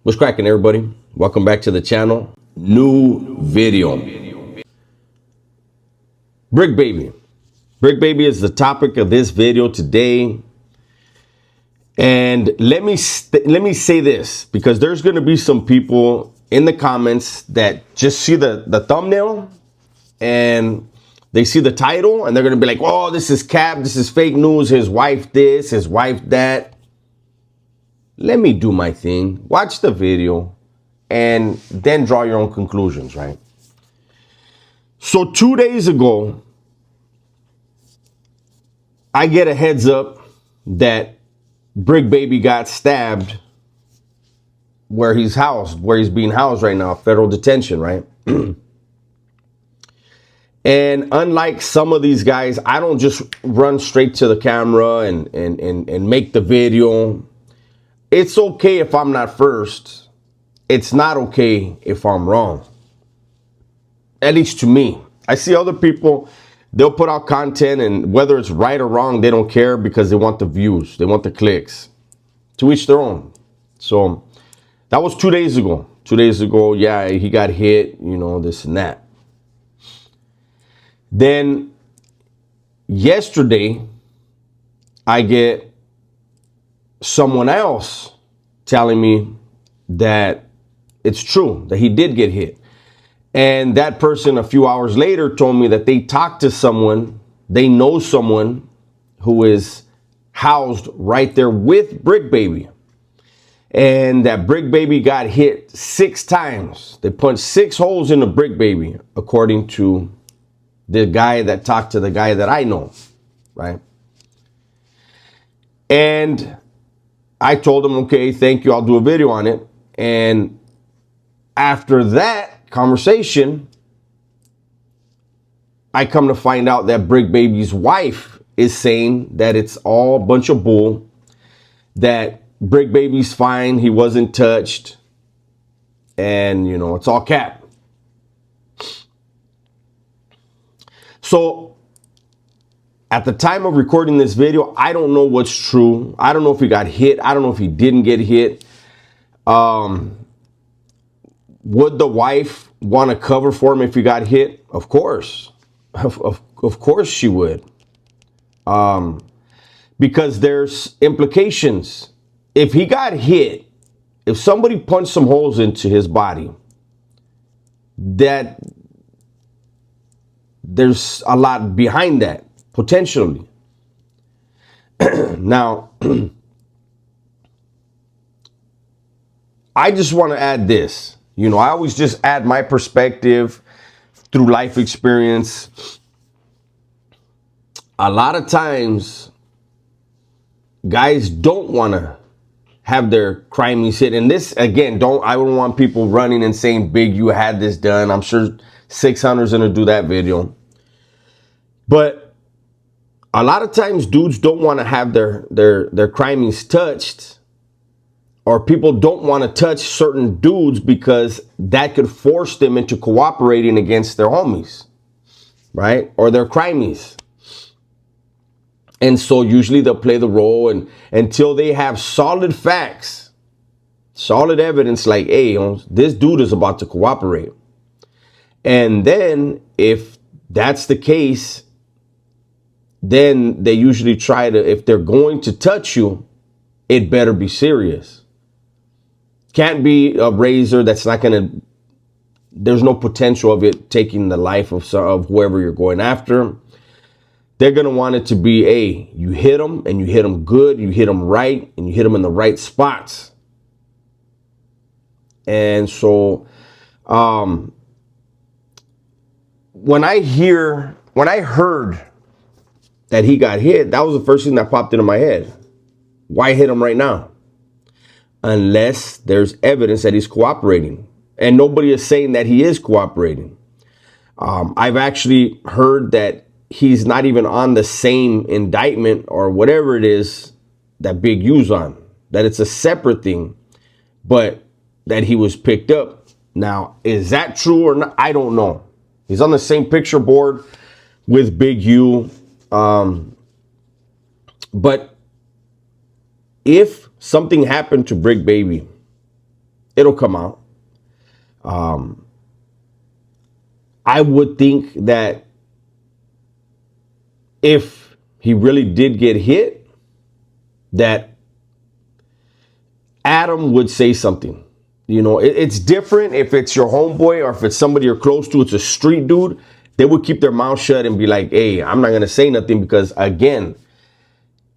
What's cracking, everybody? Welcome back to the channel. New video. Bricc baby. Bricc baby is the topic of this video today. And let me say this, because there's going to be some people in the comments that just see the thumbnail and they see the title and they're going to be like, oh, this is cap, this is fake news, his wife this, his wife that. Let me do my thing, watch the video, and then draw your own conclusions, right? So 2 days ago, I get a heads up that Bricc baby got stabbed where he's housed, where he's being housed right now, federal detention, right? And unlike some of these guys, I don't just run straight to the camera and make the video. It's okay if I'm not first. It's not okay if I'm wrong. At least to me. I see other people, they'll put out content, and whether it's right or wrong, they don't care because they want the views. They want the clicks. To each their own. So that was 2 days ago. 2 days ago, yeah, he got hit, you know, this and that. Then yesterday, I get someone else telling me that it's true, that he did get hit. And that person a few hours later told me that they talked to someone, they know someone who is housed right there with Bricc baby. And that Bricc baby got hit 6 times. They punched 6 holes in the Bricc baby, according to the guy that talked to the guy that I know, right? And I told him, okay, thank you, I'll do a video on it. And after that conversation, I come to find out that Bricc baby's wife is saying that it's all a bunch of bull, that Bricc baby's fine, he wasn't touched, and, you know, it's all cap. So at the time of recording this video, I don't know what's true. I don't know if he got hit. I don't know if he didn't get hit. Would the wife want to cover for him if he got hit? Of course. Of course she would. Because there's implications. If he got hit, if somebody punched some holes into his body, that there's a lot behind that. Potentially. Now, I just want to add this. You know, I always just add my perspective through life experience. A lot of times, guys don't want to have their crimes hit. And this, again, I don't want people running and saying, Big, you had this done. I'm sure 600's going to do that video. But a lot of times dudes don't want to have their crimes touched, or people don't want to touch certain dudes because that could force them into cooperating against their homies, right? Or their crimies. And so usually they'll play the role, and until they have solid facts, solid evidence like, hey, this dude is about to cooperate. And then if that's the case, then they usually try to, if they're going to touch you, it better be serious. Can't be a razor that's not going to, there's no potential of it taking the life of whoever you're going after. They're going to want it to be, hey, you hit them, and you hit them good, you hit them right, and you hit them in the right spots. And so when I heard that he got hit, that was the first thing that popped into my head. Why hit him right now? Unless there's evidence that he's cooperating. And nobody is saying that he is cooperating. I've actually heard that he's not even on the same indictment or whatever it is that Big U's on. That it's a separate thing, but that he was picked up. Now, is that true or not? I don't know. He's on the same picture board with Big U. But if something happened to Bricc baby It'll come out. I would think that if he really did get hit, that Adam would say something. You know, it's different if it's your homeboy or if it's somebody you're close to, it's a street dude. They would keep their mouth shut and be like, hey, I'm not going to say nothing because, again,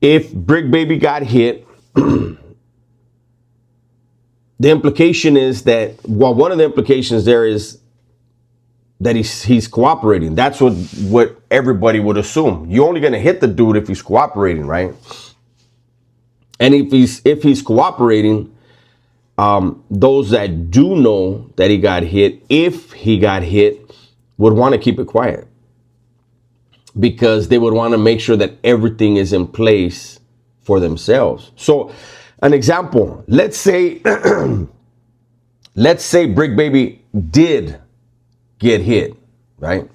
if Bricc Baby got hit, the implication is that, well, one of the implications there is that he's cooperating. That's what everybody would assume. You're only going to hit the dude if he's cooperating, right? And if he's cooperating, those that do know that he got hit, if he got hit, would want to keep it quiet because they would want to make sure that everything is in place for themselves. So an example, let's say Bricc Baby did get hit, right?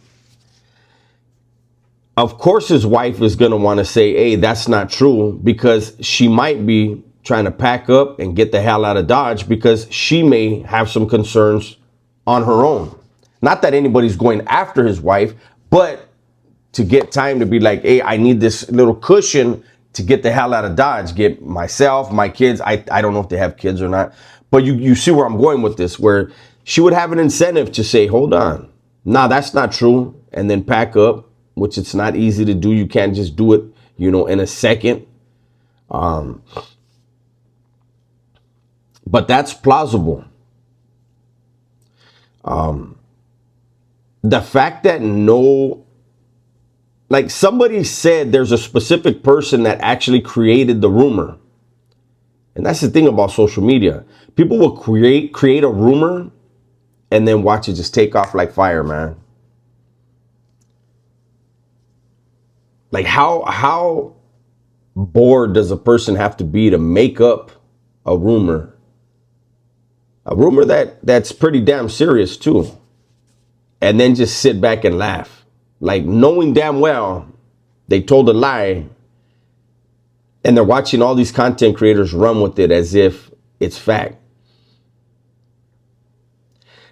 Of course, his wife is going to want to say, hey, that's not true, because she might be trying to pack up and get the hell out of Dodge because she may have some concerns on her own. Not that anybody's going after his wife, but to get time to be like, hey, I need this little cushion to get the hell out of Dodge, get myself, my kids. I don't know if they have kids or not, but you see where I'm going with this, where she would have an incentive to say, hold on, nah, that's not true. And then pack up, which it's not easy to do. You can't just do it, you know, in a second. But that's plausible. The fact that like somebody said there's a specific person that actually created the rumor. And that's the thing about social media. People will create a rumor and then watch it just take off like fire, man. Like how bored does a person have to be to make up a rumor? A rumor that's pretty damn serious too. And then just sit back and laugh. Like knowing damn well they told a lie, and they're watching all these content creators run with it as if it's fact.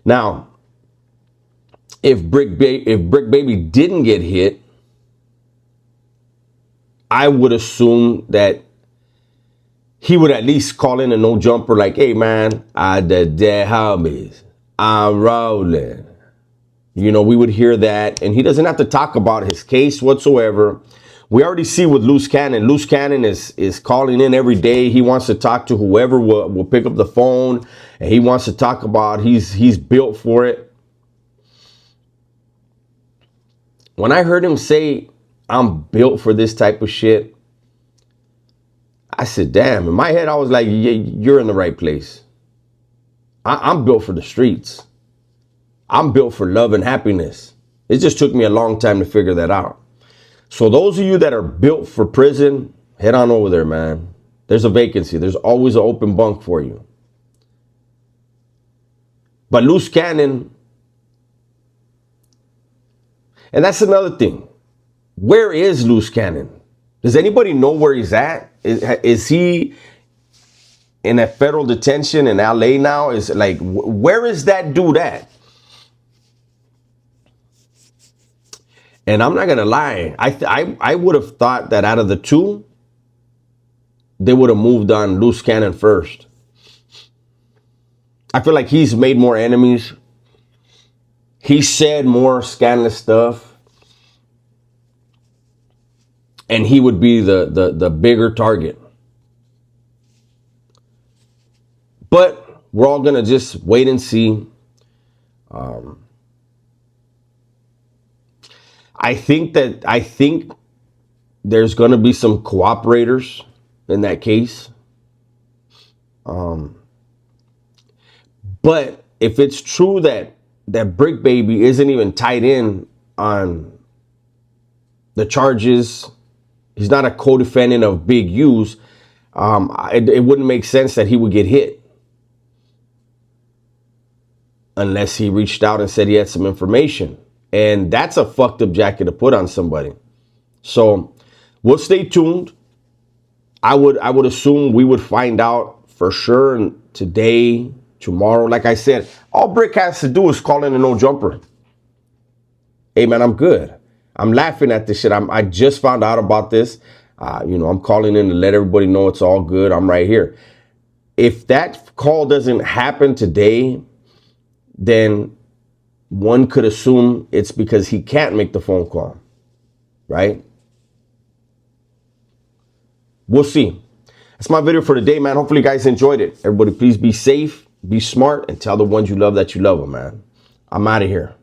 Now, if Bricc Baby didn't get hit, I would assume that he would at least call in a no jumper like, hey man, I the dead homies, I'm rolling. You know, we would hear that, and he doesn't have to talk about his case whatsoever. We already see with Loose Cannon. Loose Cannon is calling in every day. He wants to talk to whoever will pick up the phone, and he wants to talk about he's built for it. When I heard him say, I'm built for this type of shit, I said, damn. In my head, I was like, yeah, you're in the right place. I'm built for the streets. I'm built for love and happiness. It just took me a long time to figure that out. So those of you that are built for prison, head on over there, man. There's a vacancy. There's always an open bunk for you. But Loose Cannon, and that's another thing. Where is Loose Cannon? Does anybody know where he's at? Is he in a federal detention in LA now? Is like, where is that dude at? And I'm not gonna lie, I would have thought that out of the two, they would have moved on Loose Cannon first. I feel like he's made more enemies. He said more scandalous stuff. And he would be the bigger target. But we're all gonna just wait and see. I think there's going to be some cooperators in that case. But if it's true that Bricc Baby isn't even tied in on the charges, he's not a co-defendant of Big U's, it wouldn't make sense that he would get hit. Unless he reached out and said he had some information. And that's a fucked up jacket to put on somebody. So we'll stay tuned. I would assume we would find out for sure today, Tomorrow, like I said, all Bricc has to do is call in a no jumper. Hey, man, I'm good. I'm laughing at this shit. I just found out about this. I'm calling in to let everybody know it's all good. I'm right here. If that call doesn't happen today, then one could assume it's because he can't make the phone call, right? We'll see. That's my video for today, man. Hopefully you guys enjoyed it. Everybody, please be safe, be smart, and tell the ones you love that you love them, man. I'm out of here.